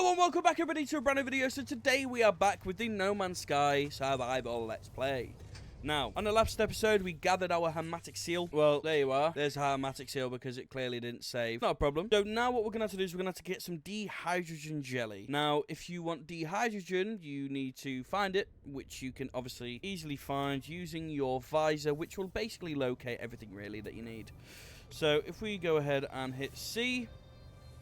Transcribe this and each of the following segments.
Hello and welcome back everybody to a brand new video. So today we are back with the No Man's Sky Survival Let's Play. Now, on the last episode, we gathered our Hermetic Seal. Well, there you are. There's our Hermetic Seal because it clearly didn't save. Not a problem. So now what we're going to have to do is we're going to have to get some dehydrogen jelly. Now, if you want dehydrogen, you need to find it, which you can obviously easily find using your visor, which will basically locate everything really that you need. So if we go ahead and hit C,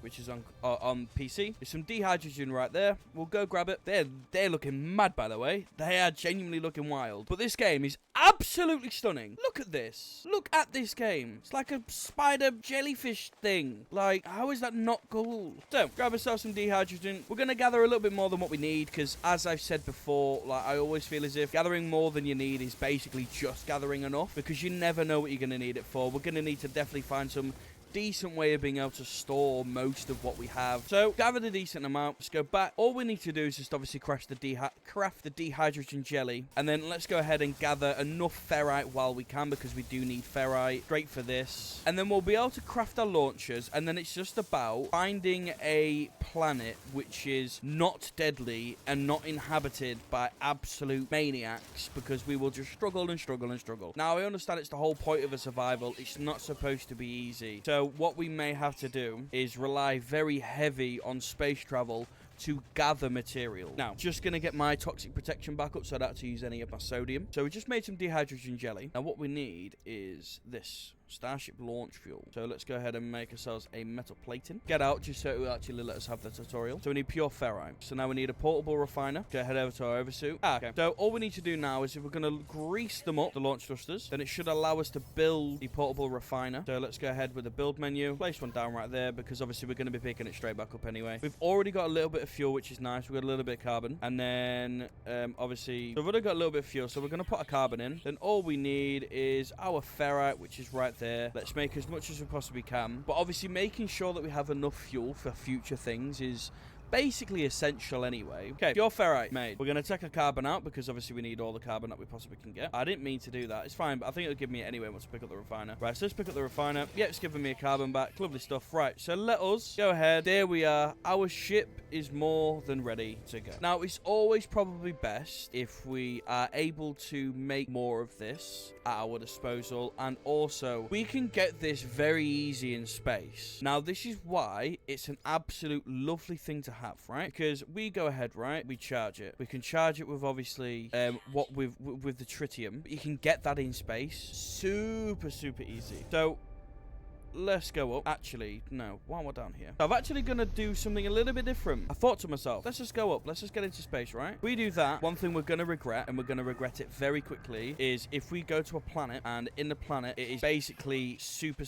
which is on PC. There's some dehydrogen right there. We'll go grab it. They're looking mad, by the way. They are genuinely looking wild. But this game is absolutely stunning. Look at this. Look at this game. It's like a spider jellyfish thing. Like, how is that not cool? So, grab ourselves some dehydrogen. We're going to gather a little bit more than what we need because, as I've said before, like I always feel as if gathering more than you need is basically just gathering enough because you never know what you're going to need it for. We're going to need to definitely find some decent way of being able to store most of what we have. So, gathered a decent amount. Let's go back. All we need to do is just obviously craft the dehydrogen jelly. And then let's go ahead and gather enough ferrite while we can because we do need ferrite. Great for this. And then we'll be able to craft our launchers. And then it's just about finding a planet which is not deadly and not inhabited by absolute maniacs because we will just struggle and struggle and struggle. Now, I understand it's the whole point of a survival. It's not supposed to be easy. So what we may have to do is rely very heavy on space travel to gather material. Now, just going to get my toxic protection back up so I don't have to use any of my sodium. So we just made some dehydrogen jelly. Now, what we need is this. Starship launch fuel. So let's go ahead and make ourselves a metal plating. Get out just so it will actually let us have the tutorial. So we need pure ferrite. So now we need a portable refiner. Go head over to our oversuit. Okay. So all we need to do now is if we're going to grease them up, the launch thrusters, then it should allow us to build the portable refiner. So let's go ahead with the build menu. Place one down right there because obviously we're going to be picking it straight back up anyway. We've already got a little bit of fuel, which is nice. We've got a little bit of carbon. And then obviously so we've already got a little bit of fuel. So we're going to put a carbon in. Then all we need is our ferrite, which is right there. Let's make as much as we possibly can. But obviously making sure that we have enough fuel for future things is basically essential anyway. Okay, pure ferrite made. We're going to take a carbon out because obviously we need all the carbon that we possibly can get. I didn't mean to do that. It's fine, but I think it'll give me it anyway once I pick up the refiner. Right, so let's pick up the refiner. Yeah, it's giving me a carbon back. Lovely stuff. Right, so let us go ahead. There we are. Our ship is more than ready to go. Now, it's always probably best if we are able to make more of this at our disposal. And also, we can get this very easy in space. Now, this is why it's an absolute lovely thing to have, right? Because we go ahead, right? We charge it. We can charge it with obviously with the tritium. You can get that in space super easy. So let's go up. Actually, no. While we're down here, I'm actually going to do something a little bit different. I thought to myself, let's just go up. Let's just get into space, right? If we do that, one thing we're going to regret, and we're going to regret it very quickly, is if we go to a planet, and in the planet, it is basically super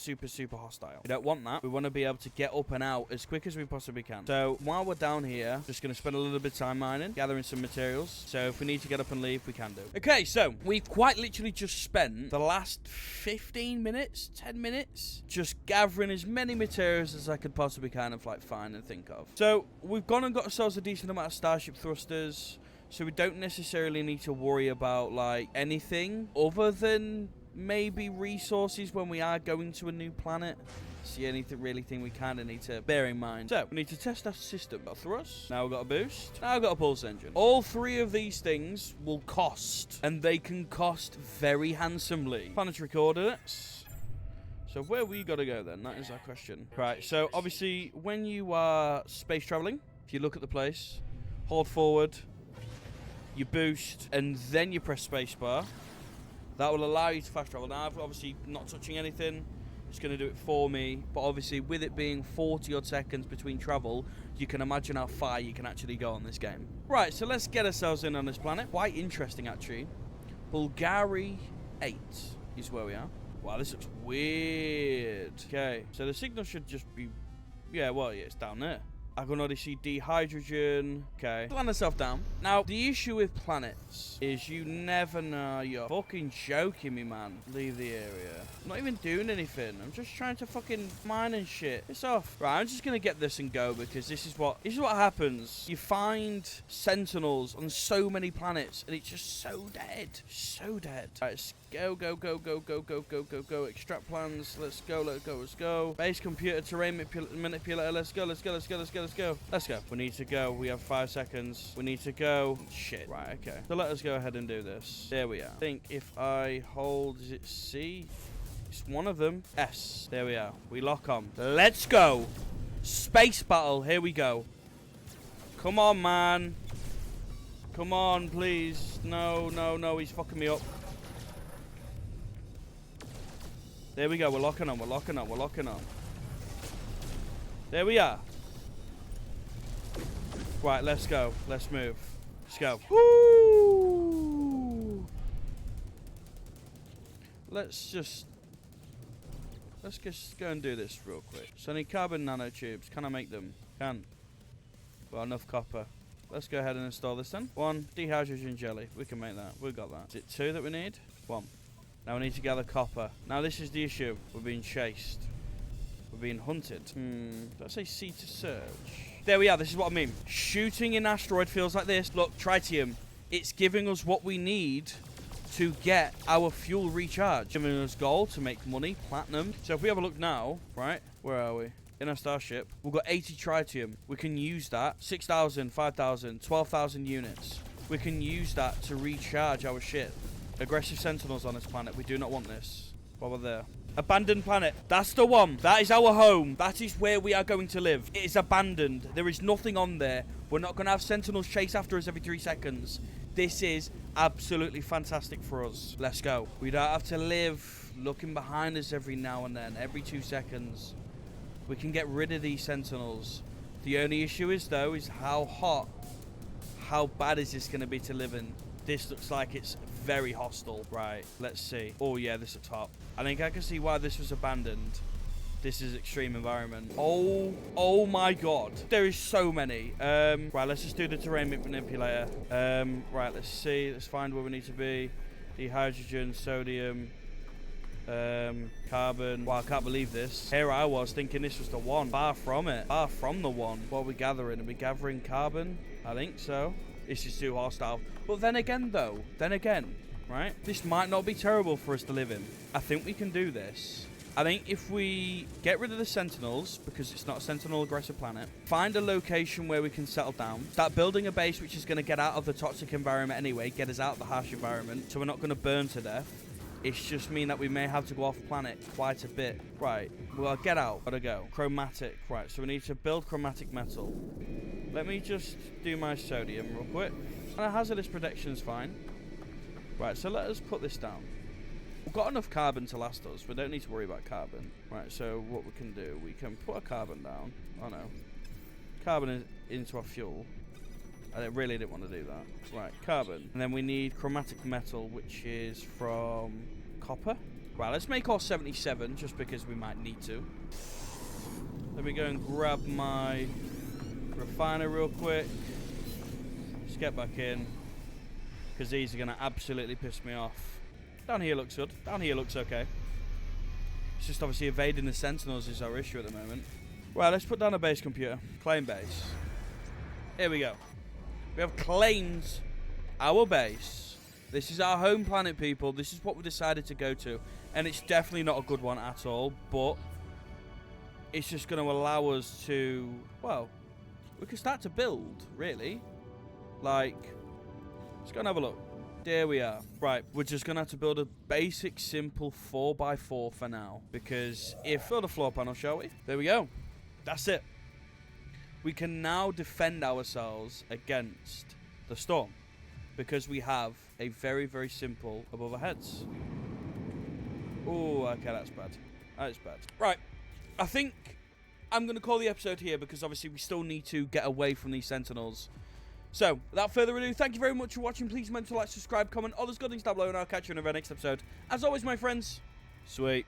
hostile. We don't want that. We want to be able to get up and out as quick as we possibly can. So while we're down here, just going to spend a little bit of time mining, gathering some materials. So if we need to get up and leave, we can do. Okay, so we've quite literally just spent the last 15 minutes, 10 minutes, just gathering as many materials as I could possibly kind of like find and think of. So we've gone and got ourselves a decent amount of starship thrusters, so we don't necessarily need to worry about like anything other than maybe resources when we are going to a new planet. See anything really thing we kind of need to bear in mind. So we need to test our system. Got thrust. Now we've got a boost. Now we've got a pulse engine. All three of these things will cost, and they can cost very handsomely. Planetary coordinates. So where we got to go then? That is our question. Right, so obviously when you are space traveling, if you look at the place, hold forward, you boost, and then you press spacebar. That will allow you to fast travel. Now, I'm obviously not touching anything. It's going to do it for me. But obviously with it being 40 odd seconds between travel, you can imagine how far you can actually go on this game. Right, so let's get ourselves in on this planet. Quite interesting actually. Bulgari 8 is where we are. Wow, this looks weird. Okay, so the signal should just be... Yeah, well, yeah, it's down there. I can already see dehydrogen. Okay. Land myself down. Now, the issue with planets is you never know. You're fucking joking me, man. Leave the area. I'm not even doing anything. I'm just trying to fucking mine and shit. Piss off. Right, I'm just gonna get this and go because this is what happens. You find sentinels on so many planets and it's just so dead. So dead. Right, let's Go, go, go, go, go, go, go, go, go. Extract plans. Let's go, let's go, let's go. Base computer terrain manipulator. Let's go, let's go, let's go, let's go, let's go. Let's go. We need to go. We have 5 seconds. We need to go. Shit. Right, okay. So let us go ahead and do this. There we are. I think if I hold, is it C? It's one of them. S. There we are. We lock on. Let's go. Space battle. Here we go. Come on, man. Come on, please. No, no, no. He's fucking me up. There we go. We're locking on. We're locking on. We're locking on. There we are. Right, let's go. Let's move. Let's go. Woo! Let's just go and do this real quick. So I need carbon nanotubes. Can I make them? Can. Well, enough copper. Let's go ahead and install this then. 1, dehydrogen jelly. We can make that. We've got that. Is it 2 that we need? 1. Now we need to gather copper. Now this is the issue. We're being chased. We're being hunted. Did I say C to search? There we are. This is what I mean. Shooting in asteroid feels like this. Look, tritium. It's giving us what we need to get our fuel recharge. Giving us gold to make money, platinum. So if we have a look now, right? Where are we? In our starship, we've got 80 tritium. We can use that. 6,000, 5,000, 12,000 units. We can use that to recharge our ship. Aggressive sentinels on this planet. We do not want this. While we're there. Abandoned planet. That's the one. That is our home. That is where we are going to live. It is abandoned. There is nothing on there. We're not going to have sentinels chase after us every 3 seconds. This is absolutely fantastic for us. Let's go. We don't have to live looking behind us every now and then. Every 2 seconds. We can get rid of these sentinels. The only issue is, though, is how hot, how bad is this going to be to live in? This looks like it's very hostile. Right, let's see. Oh, yeah, this is top. I think I can see why this was abandoned. This is extreme environment. Oh my God. There is so many. Right, let's just do the terrain manipulator. Right, let's see. Let's find where we need to be. The hydrogen, sodium... carbon. Wow, I can't believe this. Here I was thinking this was the one. Far from it. Far from the one. What are we gathering? Are we gathering carbon? I think so. This is too hostile. But then again, though. Then again, right? This might not be terrible for us to live in. I think we can do this. I think if we get rid of the sentinels, because it's not a sentinel aggressive planet, find a location where we can settle down, start building a base which is going to get out of the toxic environment anyway, get us out of the harsh environment, so we're not going to burn to death. It's just mean that we may have to go off planet quite a bit. Right, well, get out. Gotta go. Chromatic. Right, so we need to build chromatic metal. Let me just do my sodium real quick. And hazardous protection's fine. Right, so let us put this down. We've got enough carbon to last us. We don't need to worry about carbon. Right, so what we can do, we can put a carbon down. Oh, no. Carbon into our fuel. I really didn't want to do that. Right, carbon. And then we need chromatic metal, which is from copper. Right, let's make all 77, just because we might need to. Let me go and grab my refiner real quick. Just get back in, because these are going to absolutely piss me off. Down here looks good. Down here looks okay. It's just obviously evading the sentinels is our issue at the moment. Right, let's put down a base computer. Claim base. Here we go. We have claimed our base. This is our home planet, people. This is what we decided to go to. And it's definitely not a good one at all. But it's just going to allow us to... Well, we can start to build, really. Like, let's go and have a look. There we are. Right, we're just going to have to build a basic, simple 4x4 for now. Because if... Build a floor panel, shall we? There we go. That's it. We can now defend ourselves against the storm because we have a very, very simple above our heads. Oh, okay, that's bad. That's bad. Right, I think I'm going to call the episode here because obviously we still need to get away from these sentinels. So, without further ado, thank you very much for watching. Please remember to like, subscribe, comment, all those good things down below, and I'll catch you in the very next episode. As always, my friends, sweet.